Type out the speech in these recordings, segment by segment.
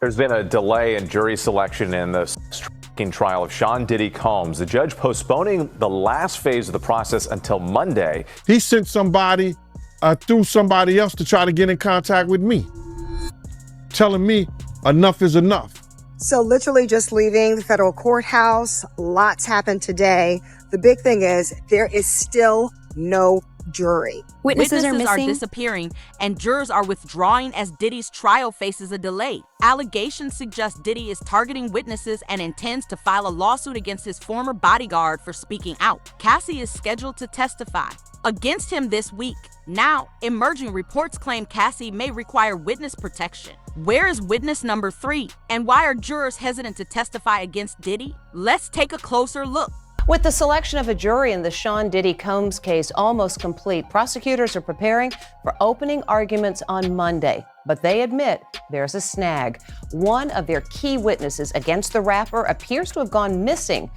There's been a delay in jury selection in the striking trial of Sean Diddy Combs. The judge postponing the last phase of the process until Monday. He sent somebody through somebody else to try to get in contact with me, telling me enough is enough. So literally just leaving the federal courthouse, lots happened today. The big thing is there is still no jury. Witnesses are disappearing and jurors are withdrawing as Diddy's trial faces a delay. Allegations suggest Diddy is targeting witnesses and intends to file a lawsuit against his former bodyguard for speaking out. Cassie is scheduled to testify against him this week. Now, emerging reports claim Cassie may require witness protection. Where is witness number 3? And why are jurors hesitant to testify against Diddy? Let's take a closer look. With the selection of a jury in the Sean Diddy Combs case almost complete, prosecutors are preparing for opening arguments on Monday. But they admit there's a snag. One of their key witnesses against the rapper appears to have gone missing.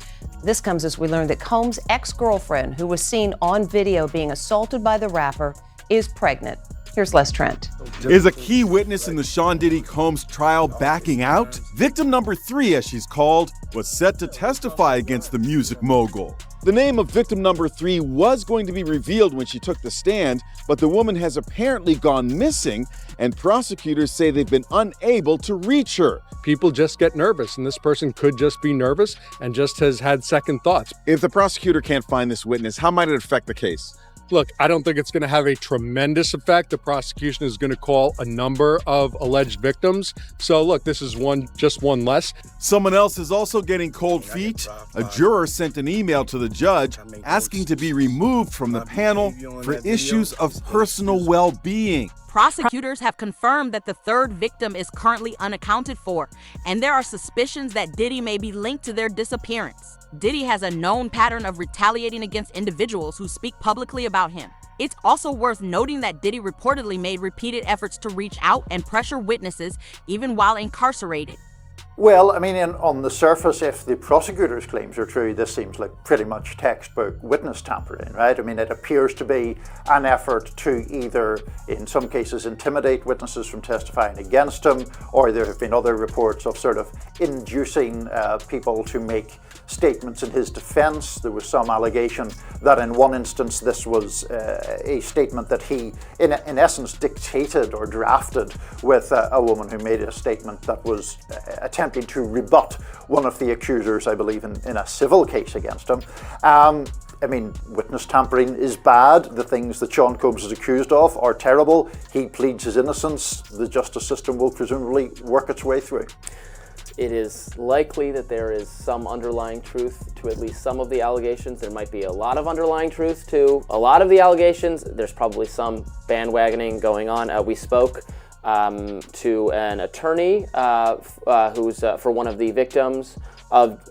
This comes as we learn that Combs' ex-girlfriend, who was seen on video being assaulted by the rapper, is pregnant. Here's Les Trent. Is a key witness in the Sean Diddy Combs trial backing out? Victim number 3, as she's called, was set to testify against the music mogul. The name of victim number 3 was going to be revealed when she took the stand, but the woman has apparently gone missing, and prosecutors say they've been unable to reach her. People just get nervous, and this person could just be nervous and just has had second thoughts. If the prosecutor can't find this witness, how might it affect the case? Look, I don't think it's going to have a tremendous effect. The prosecution is going to call a number of alleged victims. So look, this is just one less. Someone else is also getting cold feet. A juror sent an email to the judge asking to be removed from the panel for issues of personal well-being. Prosecutors have confirmed that the third victim is currently unaccounted for, and there are suspicions that Diddy may be linked to their disappearance. Diddy has a known pattern of retaliating against individuals who speak publicly about him. It's also worth noting that Diddy reportedly made repeated efforts to reach out and pressure witnesses even while incarcerated. Well, I mean, on the surface, if the prosecutor's claims are true, this seems like pretty much textbook witness tampering, right? I mean, it appears to be an effort to either, in some cases, intimidate witnesses from testifying against him, or there have been other reports of sort of inducing people to make statements in his defense. There was some allegation that in one instance this was a statement that he, in essence, dictated or drafted with a woman who made a statement that was attempting to rebut one of the accusers, I believe, in a civil case against him. I mean, witness tampering is bad. The things that Sean Combs is accused of are terrible. He pleads his innocence. The justice system will presumably work its way through. It is likely that there is some underlying truth to at least some of the allegations. There might be a lot of underlying truth to a lot of the allegations. There's probably some bandwagoning going on. We spoke to an attorney who's for one of the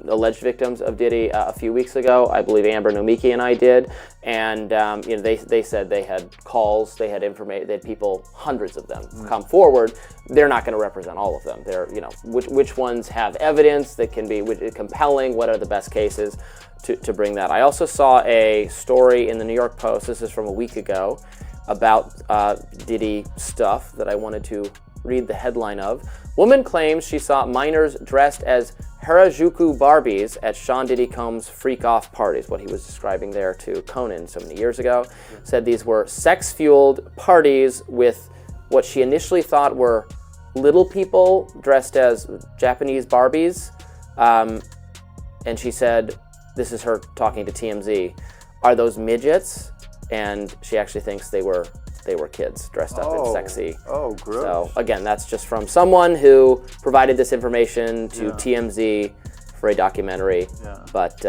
alleged victims of Diddy a few weeks ago. I believe Amber Nomiki and I did, and they said they had calls, they had information, they had people, hundreds of them, come forward. They're not going to represent all of them. They're, which ones have evidence that can be compelling. What are the best cases to bring that? I also saw a story in the New York Post. This is from a week ago, about Diddy stuff that I wanted to read the headline of. Woman claims she saw minors dressed as Harajuku Barbies at Sean Diddy Combs' FreakOFF parties, what he was describing there to Conan so many years ago. Said these were sex-fueled parties with what she initially thought were little people dressed as Japanese Barbies. And she said, this is her talking to TMZ, are those midgets? And she actually thinks they were kids dressed up in sexy. Oh, gross. So again, that's just from someone who provided this information to TMZ for a documentary. Yeah. But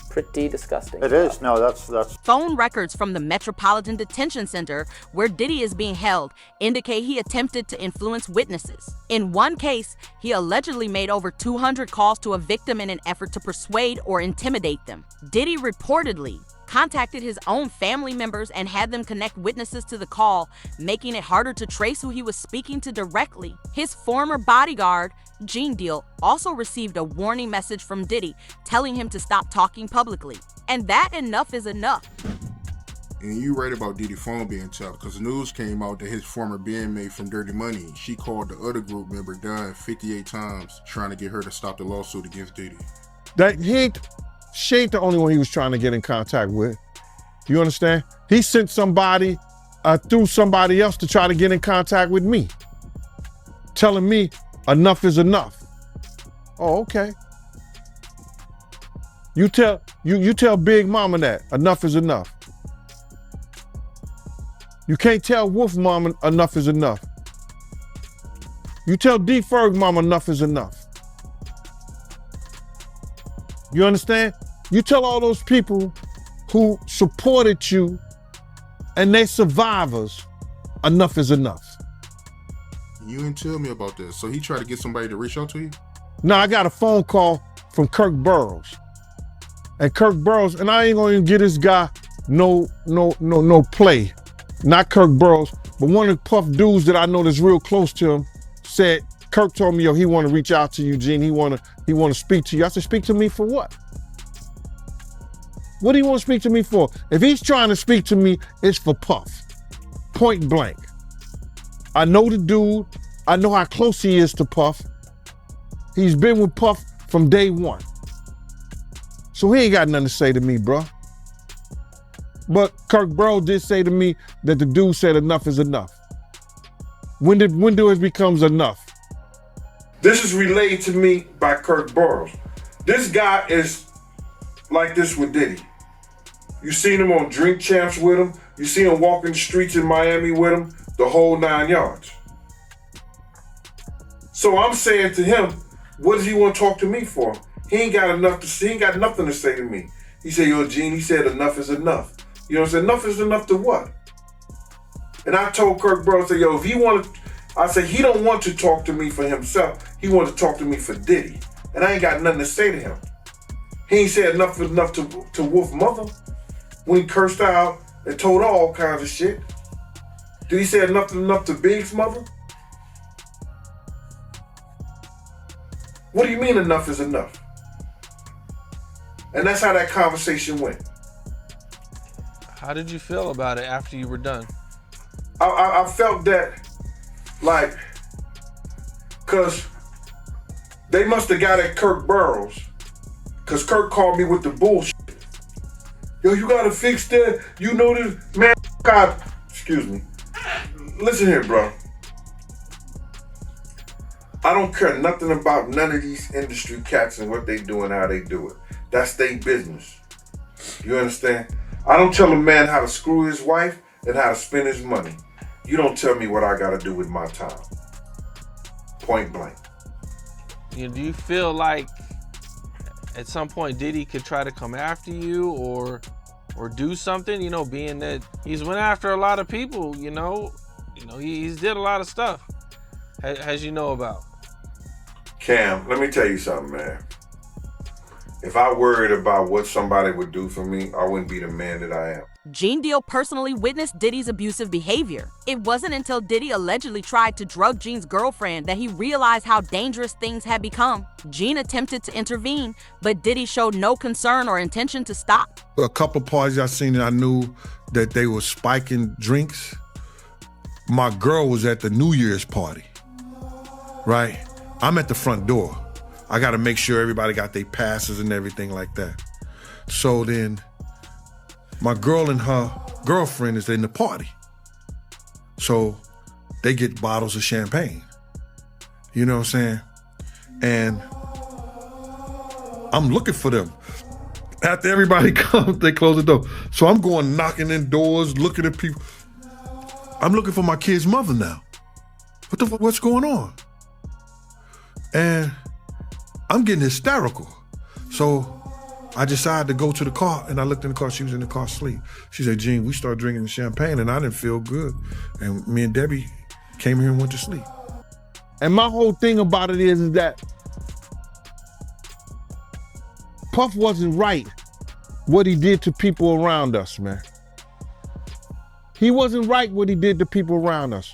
pretty disgusting. It is. No, that's. Phone records from the Metropolitan Detention Center, where Diddy is being held, indicate he attempted to influence witnesses. In one case, he allegedly made over 200 calls to a victim in an effort to persuade or intimidate them. Diddy reportedly contacted his own family members and had them connect witnesses to the call, making it harder to trace who he was speaking to directly. His former bodyguard, Gene Deal, also received a warning message from Diddy telling him to stop talking publicly. And that enough is enough. And you read about Diddy's phone being tapped because the news came out that his former bandmate from Dirty Money, she called the other group member Dunn 58 times trying to get her to stop the lawsuit against Diddy. She ain't the only one he was trying to get in contact with. You understand? He sent somebody through somebody else to try to get in contact with me, telling me enough is enough. Oh, okay. You tell Big Mama that enough is enough. You can't tell Wolf Mama enough is enough. You tell D Ferg Mama enough is enough. You understand? You tell all those people who supported you and they survivors, enough is enough. You didn't tell me about this. So he tried to get somebody to reach out to you? No, I got a phone call from Kirk Burroughs. And Kirk Burroughs, and I ain't gonna even give this guy no play. Not Kirk Burroughs, but one of the Puff dudes that I know that's real close to him said, Kirk told me, yo, he wanna reach out to you, Gene. He wanna speak to you. I said, speak to me for what? What do you want to speak to me for? If he's trying to speak to me, it's for Puff. Point blank. I know the dude. I know how close he is to Puff. He's been with Puff from day one. So he ain't got nothing to say to me, bro. But Kirk Burroughs did say to me that the dude said enough is enough. When do it becomes enough? This is relayed to me by Kirk Burroughs. This guy is like this with Diddy. You seen him on Drink Champs with him. You seen him walking the streets in Miami with him, the whole 9 yards. So I'm saying to him, what does he want to talk to me for? He ain't got enough to say, he ain't got nothing to say to me. He said, yo, Gene, he said enough is enough. You know what I'm saying? Enough is enough to what? And I told Kirk Burroughs, I said, yo, if he want to, I said, he don't want to talk to me for himself. He want to talk to me for Diddy. And I ain't got nothing to say to him. He ain't said enough is enough to Wolf Mother when he cursed out and told her all kinds of shit. Did he say enough is enough to Big's mother? What do you mean enough is enough? And that's how that conversation went. How did you feel about it after you were done? I felt that, like, cause they must have got at Kirk Burroughs, cause Kirk called me with the bullshit. Yo, you gotta fix that. You know this, man. God, excuse me. Listen here, bro. I don't care nothing about none of these industry cats and what they do and how they do it. That's their business. You understand? I don't tell a man how to screw his wife and how to spend his money. You don't tell me what I gotta do with my time. Point blank. You know, do you feel like at some point Diddy could try to come after you or do something? You know, being that he's went after a lot of people. You know, he's did a lot of stuff, as you know about. Cam, let me tell you something, man. If I worried about what somebody would do for me, I wouldn't be the man that I am. Gene Deal personally witnessed Diddy's abusive behavior. It wasn't until Diddy allegedly tried to drug Gene's girlfriend that he realized how dangerous things had become. Gene attempted to intervene, but Diddy showed no concern or intention to stop. A couple of parties I seen, and I knew that they were spiking drinks. My girl was at the New Year's party, right? I'm at the front door. I gotta make sure everybody got their passes and everything like that. So then, my girl and her girlfriend is in the party. So they get bottles of champagne. You know what I'm saying? And I'm looking for them. After everybody comes, they close the door. So I'm going knocking in doors, looking at people. I'm looking for my kid's mother now. What's going on? And I'm getting hysterical. So I decided to go to the car, and I looked in the car. She was in the car asleep. She said, Gene, we started drinking the champagne, and I didn't feel good. And me and Debbie came here and went to sleep. And my whole thing about it is that Puff wasn't right what he did to people around us, man. He wasn't right what he did to people around us.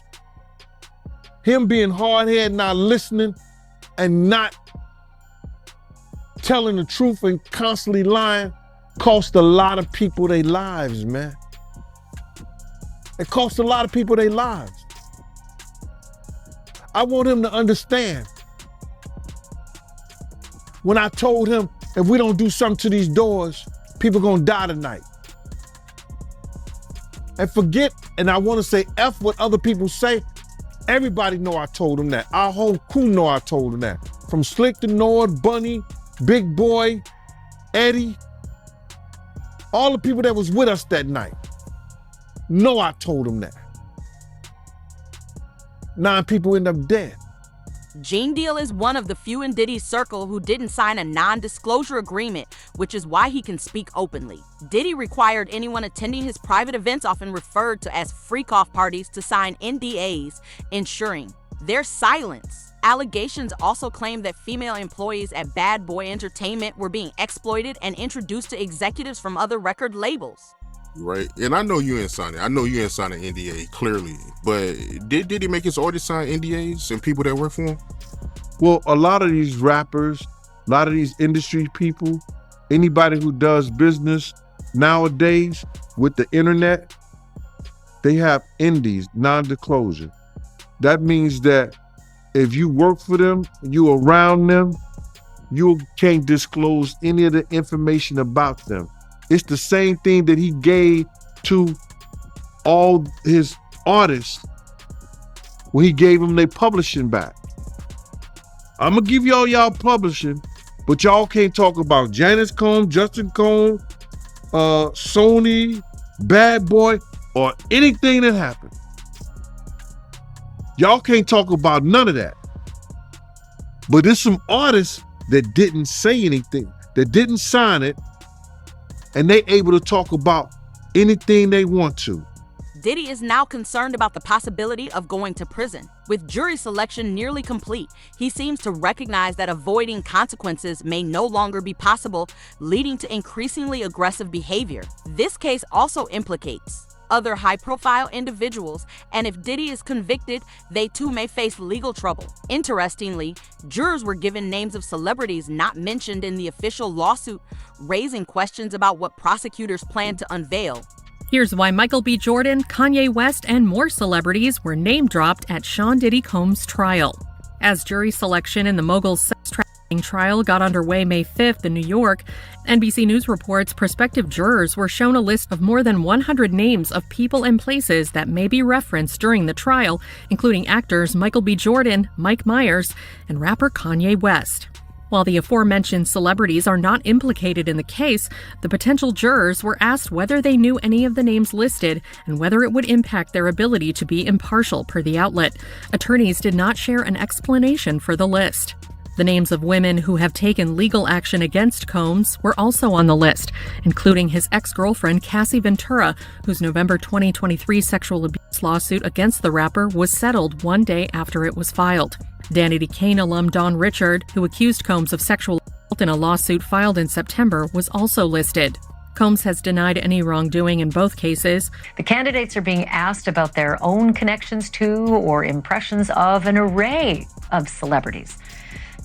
Him being hard-headed, not listening, and not telling the truth and constantly lying cost a lot of people their lives, man. It cost a lot of people their lives. I want him to understand. When I told him, if we don't do something to these doors, people gonna die tonight. And forget, and I wanna say F what other people say, everybody know I told him that. Our whole crew know I told him that. From Slick to Nord, Bunny, Big Boy, Eddie, all the people that was with us that night know I told him that. 9 people end up dead. Gene Deal is one of the few in Diddy's circle who didn't sign a non-disclosure agreement, which is why he can speak openly. Diddy required anyone attending his private events, often referred to as FreakOFF parties, to sign NDAs, ensuring their silence. Allegations also claim that female employees at Bad Boy Entertainment were being exploited and introduced to executives from other record labels. Right, and I know you ain't signing. I know you ain't signing NDA, clearly. But did he make his artists sign NDAs and people that work for him? Well, a lot of these rappers, a lot of these industry people, anybody who does business nowadays with the internet, they have NDAs, non-disclosure. That means that if you work for them, you around them, you can't disclose any of the information about them. It's the same thing that he gave to all his artists when he gave them their publishing back. I'm gonna give y'all publishing, but y'all can't talk about Janice Combs, Justin Combs, Sony, Bad Boy, or anything that happened. Y'all can't talk about none of that. But there's some artists that didn't say anything, that didn't sign it, and they able to talk about anything they want to. Diddy is now concerned about the possibility of going to prison. With jury selection nearly complete, he seems to recognize that avoiding consequences may no longer be possible, leading to increasingly aggressive behavior. This case also implicates other high-profile individuals, and if Diddy is convicted, they too may face legal trouble. Interestingly, jurors were given names of celebrities not mentioned in the official lawsuit, raising questions about what prosecutors plan to unveil. Here's why Michael B. Jordan, Kanye West, and more celebrities were name-dropped at Sean Diddy Combs' trial. As jury selection in the mogul's sex trafficking trial got underway May 5th in New York, NBC News reports prospective jurors were shown a list of more than 100 names of people and places that may be referenced during the trial, including actors Michael B. Jordan, Mike Myers, and rapper Kanye West. While the aforementioned celebrities are not implicated in the case, the potential jurors were asked whether they knew any of the names listed and whether it would impact their ability to be impartial, per the outlet. Attorneys did not share an explanation for the list. The names of women who have taken legal action against Combs were also on the list, including his ex-girlfriend Cassie Ventura, whose November 2023 sexual abuse lawsuit against the rapper was settled one day after it was filed. Danny DeCane alum Don Richard, who accused Combs of sexual assault in a lawsuit filed in September, was also listed. Combs has denied any wrongdoing in both cases. The candidates are being asked about their own connections to or impressions of an array of celebrities,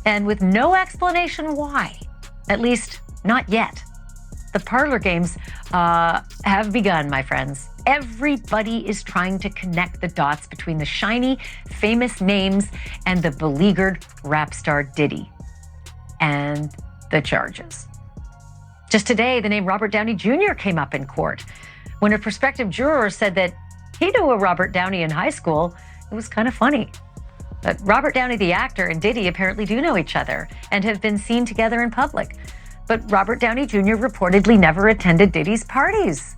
and with no explanation why, at least not yet. The parlor games have begun, my friends. Everybody is trying to connect the dots between the shiny, famous names and the beleaguered rap star Diddy and the charges. Just today, the name Robert Downey Jr. came up in court. When a prospective juror said that he knew a Robert Downey in high school, it was kind of funny. But Robert Downey, the actor, and Diddy apparently do know each other and have been seen together in public. But Robert Downey Jr. reportedly never attended Diddy's parties.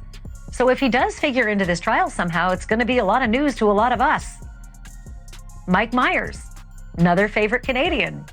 So if he does figure into this trial somehow, it's going to be a lot of news to a lot of us. Mike Myers, another favorite Canadian,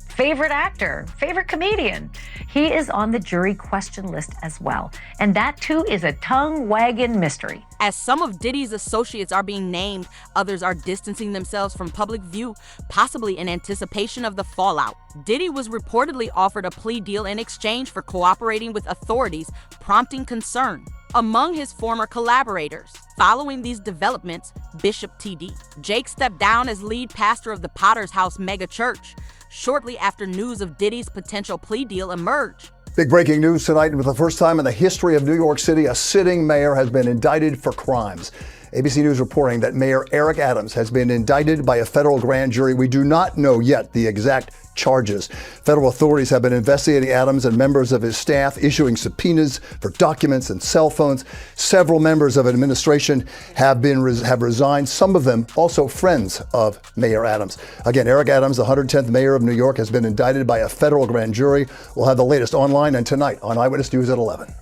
favorite actor, favorite comedian. He is on the jury question list as well. And that too is a tongue-wagging mystery. As some of Diddy's associates are being named, others are distancing themselves from public view, possibly in anticipation of the fallout. Diddy was reportedly offered a plea deal in exchange for cooperating with authorities, prompting concern among his former collaborators. Following these developments, Bishop T.D. Jake stepped down as lead pastor of the Potter's House mega church shortly after news of Diddy's potential plea deal emerged. Big breaking news tonight. For the first time in the history of New York City, a sitting mayor has been indicted for crimes. ABC News reporting that Mayor Eric Adams has been indicted by a federal grand jury. We do not know yet the exact charges. Federal authorities have been investigating Adams and members of his staff, issuing subpoenas for documents and cell phones. Several members of administration have resigned, some of them also friends of Mayor Adams. Again, Eric Adams, the 110th mayor of New York, has been indicted by a federal grand jury. We'll have the latest online and tonight on Eyewitness News at 11.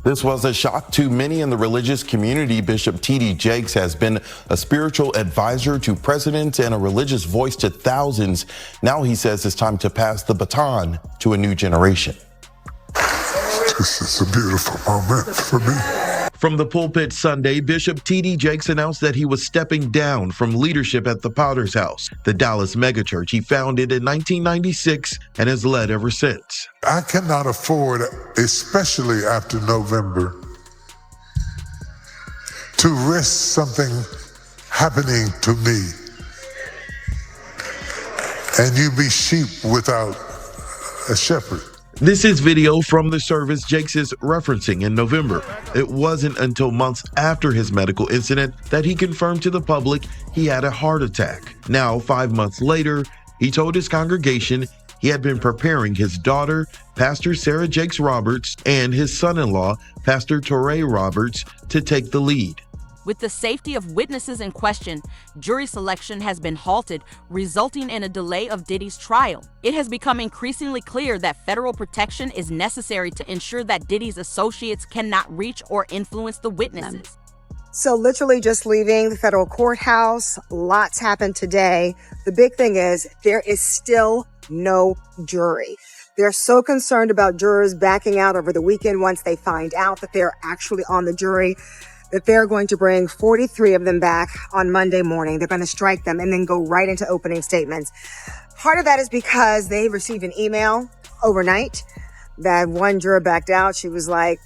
This was a shock to many in the religious community. Bishop T.D. Jakes has been a spiritual advisor to presidents and a religious voice to thousands. Now he says it's time to pass the baton to a new generation. This is a beautiful moment for me. From the pulpit Sunday, Bishop T.D. Jakes announced that he was stepping down from leadership at the Potter's House, the Dallas megachurch he founded in 1996 and has led ever since. I cannot afford, especially after November, to risk something happening to me and you be sheep without a shepherd. This is video from the service Jakes is referencing in November. It wasn't until months after his medical incident that he confirmed to the public he had a heart attack. Now, 5 months later, he told his congregation he had been preparing his daughter, Pastor Sarah Jakes Roberts, and his son-in-law, Pastor Torrey Roberts, to take the lead. With the safety of witnesses in question, jury selection has been halted, resulting in a delay of Diddy's trial. It has become increasingly clear that federal protection is necessary to ensure that Diddy's associates cannot reach or influence the witnesses. So literally just leaving the federal courthouse, lots happened today. The big thing is there is still no jury. They're so concerned about jurors backing out over the weekend once they find out that they're actually on the jury, that they're going to bring 43 of them back on Monday morning. They're going to strike them and then go right into opening statements. Part of that is because they received an email overnight that one juror backed out. She was like,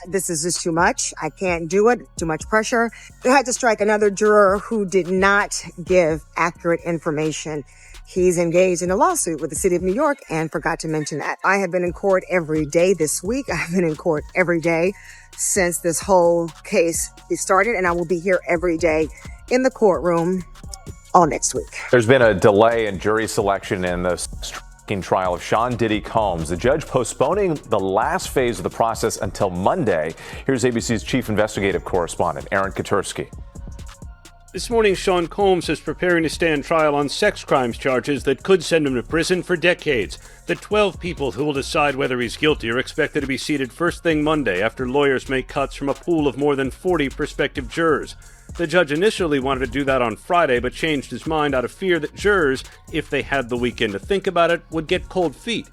this is just too much. I can't do it. Too much pressure. They had to strike another juror who did not give accurate information. He's engaged in a lawsuit with the city of New York and forgot to mention that. I have been in court every day this week. I've been in court every day since this whole case started, and I will be here every day in the courtroom all next week. There's been a delay in jury selection in the trial of Sean Diddy Combs. The judge postponing the last phase of the process until Monday. Here's ABC's chief investigative correspondent, Aaron Katursky. This morning, Sean Combs is preparing to stand trial on sex crimes charges that could send him to prison for decades. The 12 people who will decide whether he's guilty are expected to be seated first thing Monday after lawyers make cuts from a pool of more than 40 prospective jurors. The judge initially wanted to do that on Friday, but changed his mind out of fear that jurors, if they had the weekend to think about it, would get cold feet.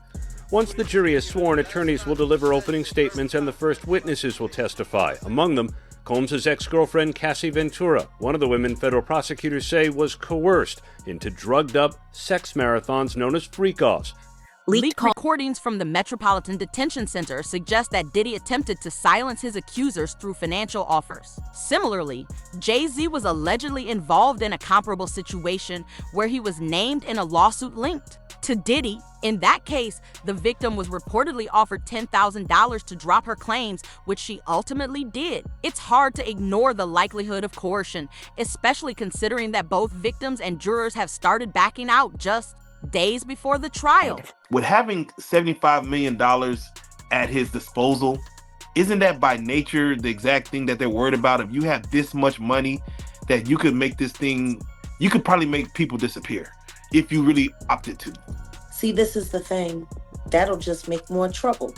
Once the jury is sworn, attorneys will deliver opening statements and the first witnesses will testify. Among them, Combs' ex-girlfriend Cassie Ventura, one of the women federal prosecutors say was coerced into drugged-up sex marathons known as FreakOFFs. Leaked recordings from the Metropolitan Detention Center suggest that Diddy attempted to silence his accusers through financial offers. Similarly, Jay-Z was allegedly involved in a comparable situation where he was named in a lawsuit linked to Diddy. In that case, the victim was reportedly offered $10,000 to drop her claims, which she ultimately did. It's hard to ignore the likelihood of coercion, especially considering that both victims and jurors have started backing out just days before the trial. With having $75 million at his disposal, isn't that by nature the exact thing that they're worried about? If you have this much money, that you could make this thing, you could probably make people disappear if you really opted to. See, this is the thing. That'll just make more trouble.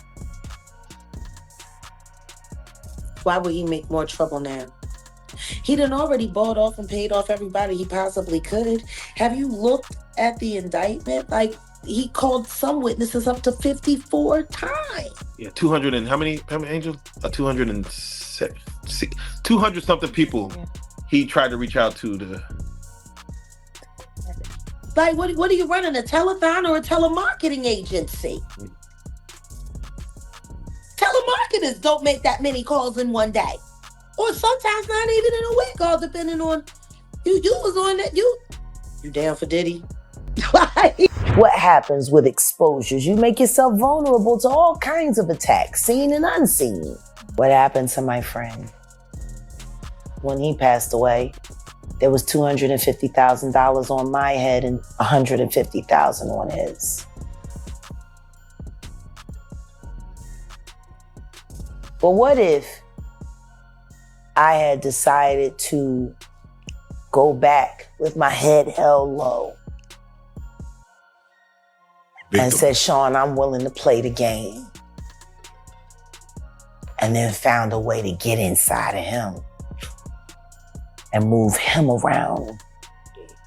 Why would he make more trouble now? He done already bought off and paid off everybody he possibly could. Have you looked at the indictment? Like, he called some witnesses up to 54 times. Yeah, 200 and how many angels? 200 something people he tried to reach out to. Like, what are you running, a telethon or a telemarketing agency? Telemarketers don't make that many calls in one day. Or sometimes not even in a week, all depending on you was on that. You down for Diddy? What happens with exposures? You make yourself vulnerable to all kinds of attacks, seen and unseen. What happened to my friend? when he passed away. There was $250,000 on my head and $150,000 on his. But what if I had decided to go back with my head held low and said, Sean, I'm willing to play the game, and then found a way to get inside of him and move him around?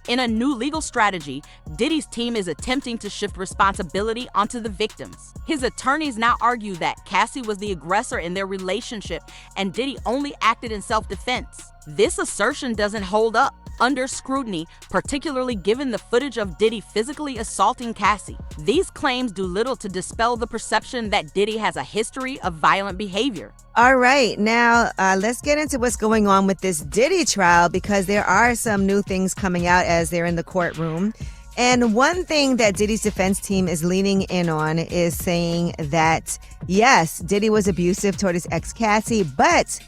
In a new legal strategy, Diddy's team is attempting to shift responsibility onto the victims. His attorneys now argue that Cassie was the aggressor in their relationship and Diddy only acted in self-defense. This assertion doesn't hold up under scrutiny, particularly given the footage of Diddy physically assaulting Cassie. These claims do little to dispel the perception that Diddy has a history of violent behavior. All right, now let's get into what's going on with this Diddy trial, because there are some new things coming out as they're in the courtroom. And one thing that Diddy's defense team is leaning in on is saying that, yes, Diddy was abusive toward his ex Cassie, but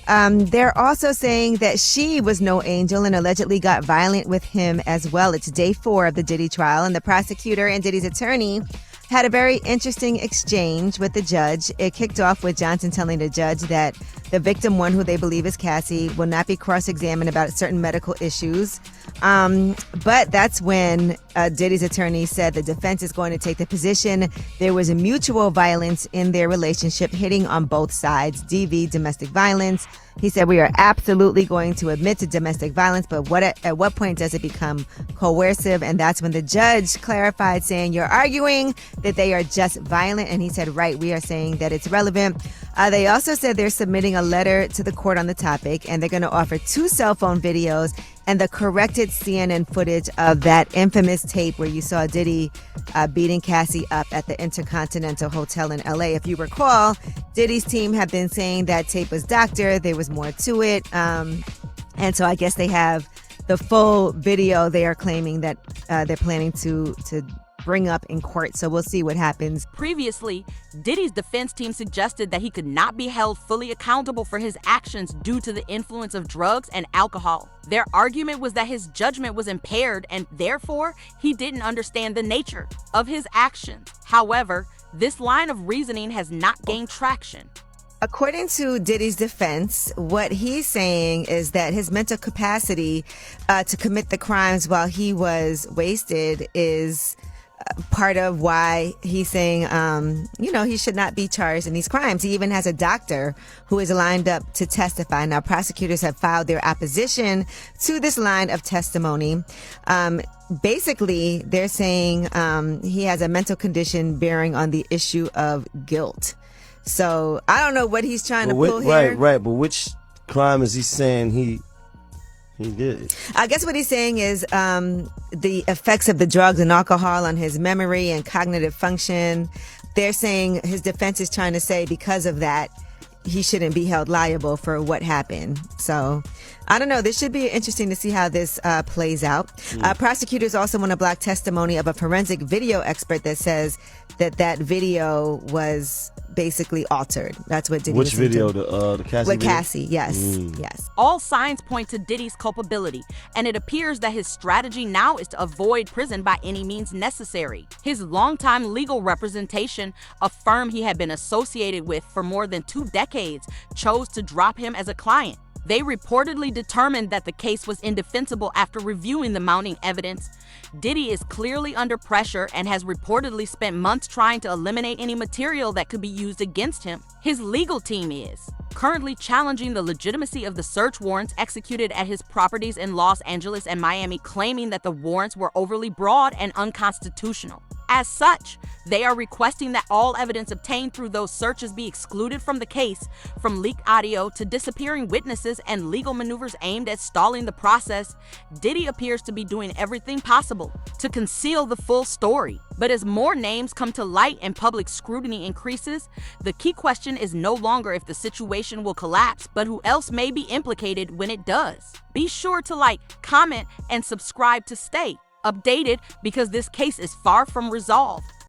they're also saying that she was no angel and allegedly got violent with him as well. It's day 4 of the Diddy trial, and the prosecutor and Diddy's attorney had a very interesting exchange with the judge. It kicked off with Johnson telling the judge that the victim one, who they believe is Cassie, will not be cross-examined about certain medical issues. But that's when Diddy's attorney said the defense is going to take the position there was a mutual violence in their relationship, hitting on both sides, DV, domestic violence. He said, we are absolutely going to admit to domestic violence, but at what point does it become coercive? And that's when the judge clarified, saying, you're arguing that they are just violent. And he said, right, we are saying that it's relevant. They also said they're submitting a letter to the court on the topic, and they're going to offer 2 cell phone videos and the corrected CNN footage of that infamous tape where you saw Diddy beating Cassie up at the Intercontinental Hotel in LA. If you recall, Diddy's team had been saying that tape was doctored. There was more to it. And so I guess they have the full video they are claiming that they're planning to bring up in court. So we'll see what happens. Previously, Diddy's defense team suggested that he could not be held fully accountable for his actions due to the influence of drugs and alcohol. Their argument was that his judgment was impaired and therefore he didn't understand the nature of his actions. However, this line of reasoning has not gained traction. According to Diddy's defense, what he's saying is that his mental capacity to commit the crimes while he was wasted is part of why he's saying, he should not be charged in these crimes. He even has a doctor who is lined up to testify. Now, prosecutors have filed their opposition to this line of testimony. Basically, they're saying he has a mental condition bearing on the issue of guilt. So I don't know what he's trying to pull here. Right. But which crime is he saying he did? I guess what he's saying is the effects of the drugs and alcohol on his memory and cognitive function. They're saying his defense is trying to say because of that, he shouldn't be held liable for what happened. So I don't know. This should be interesting to see how this plays out. Prosecutors also want to block testimony of a forensic video expert that says that video was basically altered. That's what Diddy Which was video? into. The Cassie With video? Cassie, yes. Yes. All signs point to Diddy's culpability, and it appears that his strategy now is to avoid prison by any means necessary. His longtime legal representation, a firm he had been associated with for more than 2 decades, chose to drop him as a client. They reportedly determined that the case was indefensible after reviewing the mounting evidence. Diddy is clearly under pressure and has reportedly spent months trying to eliminate any material that could be used against him. His legal team is currently challenging the legitimacy of the search warrants executed at his properties in Los Angeles and Miami, claiming that the warrants were overly broad and unconstitutional. As such, they are requesting that all evidence obtained through those searches be excluded from the case, from leaked audio to disappearing witnesses and legal maneuvers aimed at stalling the process. Diddy appears to be doing everything possible to conceal the full story. But as more names come to light and public scrutiny increases, the key question is no longer if the situation will collapse, but who else may be implicated when it does. Be sure to like, comment, and subscribe to stay updated, because this case is far from resolved.